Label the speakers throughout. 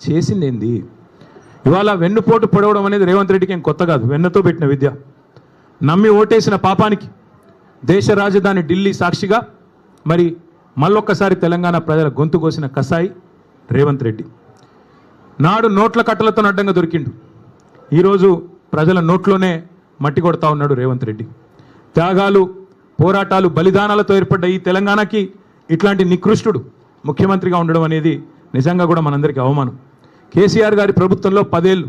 Speaker 1: చేసింది ఏంది? ఇవాళ వెన్నుపోటు పొడవడం అనేది రేవంత్ రెడ్డికి ఏం కొత్త కాదు, వెన్నతో పెట్టిన విద్య. నమ్మి ఓటేసిన పాపానికి దేశ రాజధాని ఢిల్లీ సాక్షిగా మరి మళ్ళొక్కసారి తెలంగాణ ప్రజల గొంతు కోసిన కసాయి రేవంత్ రెడ్డి. నాడు నోట్ల కట్టలతో అడ్డంగా దొరికిండు, ఈరోజు ప్రజల నోట్లోనే మట్టి కొడతా ఉన్నాడు రేవంత్ రెడ్డి. త్యాగాలు, పోరాటాలు, బలిదానాలతో ఏర్పడ్డ ఈ తెలంగాణకి ఇట్లాంటి నికృష్టుడు ముఖ్యమంత్రిగా ఉండడం అనేది నిజంగా కూడా మనందరికీ అవమానం. కేసీఆర్ గారి ప్రభుత్వంలో 10 ఏళ్ళు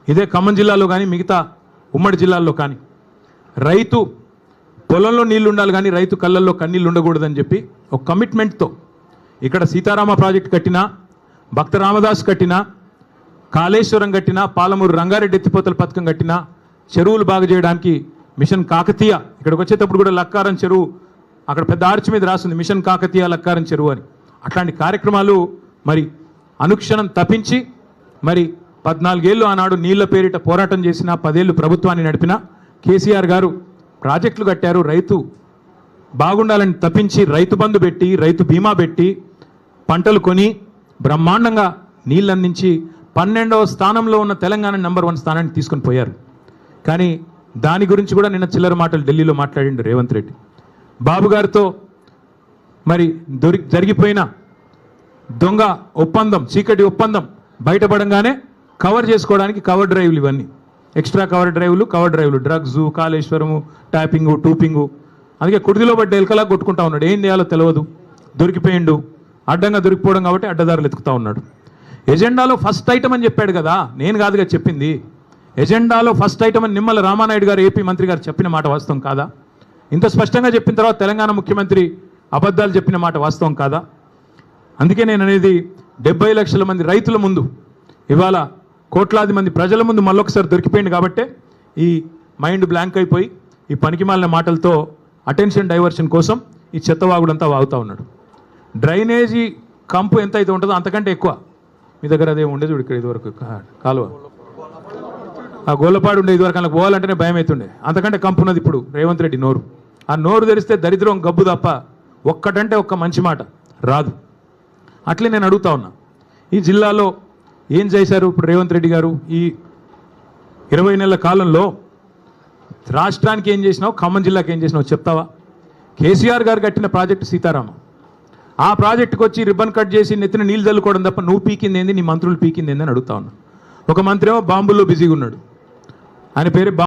Speaker 1: ఇదే ఖమ్మం జిల్లాలో కానీ మిగతా ఉమ్మడి జిల్లాల్లో కానీ రైతు పొలంలో నీళ్లు ఉండాలి కానీ రైతు కళ్ళల్లో కన్నీళ్ళు ఉండకూడదని చెప్పి ఒక కమిట్మెంట్తో ఇక్కడ సీతారామ ప్రాజెక్టు కట్టినా, భక్త రామదాస్ కట్టినా, కాళేశ్వరం కట్టినా, పాలమూరు రంగారెడ్డి ఎత్తిపోతల పథకం కట్టినా, చెరువులు బాగు చేయడానికి మిషన్ కాకతీయ, ఇక్కడికి వచ్చేటప్పుడు కూడా లక్కారం చెరువు అక్కడ పెద్ద ఆర్చి మీద రాస్తుంది మిషన్ కాకతీయ లక్కారం చెరువు అని. అట్లాంటి కార్యక్రమాలు మరి అనుక్షణం తప్పించి మరి 14 ఏళ్ళు ఆనాడు నీళ్ల పేరిట పోరాటం చేసిన, 10 ఏళ్ళు ప్రభుత్వాన్ని నడిపిన కేసీఆర్ గారు ప్రాజెక్టులు కట్టారు. రైతు బాగుండాలని తప్పించి రైతు బంధు పెట్టి, రైతు బీమా పెట్టి, పంటలు కొని బ్రహ్మాండంగా నీళ్ళు అందించి 12వ స్థానంలో ఉన్న తెలంగాణ నంబర్ 1 స్థానాన్ని తీసుకొని పోయారు. కానీ దాని గురించి కూడా నిన్న చిల్లర మాటలు ఢిల్లీలో మాట్లాడిండు రేవంత్ రెడ్డి. బాబు గారితో మరి జరిగిపోయిన దొంగ ఒప్పందం, చీకటి ఒప్పందం బయటపడంగానే కవర్ చేసుకోవడానికి కవర్ డ్రైవ్లు, ఇవన్నీ ఎక్స్ట్రా కవర్ డ్రైవ్లు, డ్రగ్స్, కాళేశ్వరము, ట్యాపింగు, టూపింగు. అందుకే కుడిదిలో పడ్డ ఎలకలా కొట్టుకుంటా ఉన్నాడు. ఏం చేయాలో తెలియదు, దొరికిపోయిండు. అడ్డంగా దొరికిపోవడం కాబట్టి అడ్డదారులు ఎత్తుకుతా ఉన్నాడు. ఎజెండాలో ఫస్ట్ ఐటమ్ అని చెప్పాడు కదా, నేను కాదుగా చెప్పింది. ఎజెండాలో ఫస్ట్ ఐటమ్ అని నిమ్మల రామానాయుడు గారు, ఏపీ మంత్రి గారు చెప్పిన మాట వాస్తవం కాదా? ఇంత స్పష్టంగా చెప్పిన తర్వాత తెలంగాణ ముఖ్యమంత్రి అబద్ధాలు చెప్పిన మాట వాస్తవం కాదా? అందుకే నేను అనేది 70 లక్షల మంది రైతుల ముందు, ఇవాళ కోట్లాది మంది ప్రజల ముందు మళ్ళొకసారి దొరికిపోయింది కాబట్టే ఈ మైండ్ బ్లాంక్ అయిపోయి ఈ పనికిమాలిన మాటలతో అటెన్షన్ డైవర్షన్ కోసం ఈ చెత్తవాగుడంతా వాగుతూ ఉన్నాడు. డ్రైనేజీ కంపు ఎంత అయితే ఉంటుందో అంతకంటే ఎక్కువ మీ దగ్గర అదే ఉండేది. ఇక్కడ ఇదివరకు కాలువ, ఆ గోళ్ళపాడు ఉండే ఇదివరకు అలా పోవాలంటేనే భయం అవుతుండే. అంతకంటే కంపు ఉన్నది ఇప్పుడు రేవంత్ రెడ్డి నోరు. ఆ నోరు తెరిస్తే దరిద్రం గబ్బు తప్ప ఒక్కటంటే ఒక్క మంచి మాట రాదు. అట్లే నేను అడుగుతా ఉన్నా, ఈ జిల్లాలో ఏం చేశారు ఇప్పుడు రేవంత్ రెడ్డి గారు? ఈ 20 నెలల కాలంలో రాష్ట్రానికి ఏం చేసినావు, ఖమ్మం జిల్లాకి ఏం చేసినావు చెప్తావా? కేసీఆర్ గారు కట్టిన ప్రాజెక్టు సీతారామ, ఆ ప్రాజెక్టుకు వచ్చి రిబ్బన్ కట్ చేసి నెత్తిన నీళ్ళు చల్లుకోవడం తప్ప నువ్వు పీకింది ఏంది, నీ మంత్రులు పీకింది ఏంది అని అడుగుతా ఉన్నా. ఒక మంత్రి ఏమో బాంబుల్లో బిజీగా ఉన్నాడు, ఆయన పేరు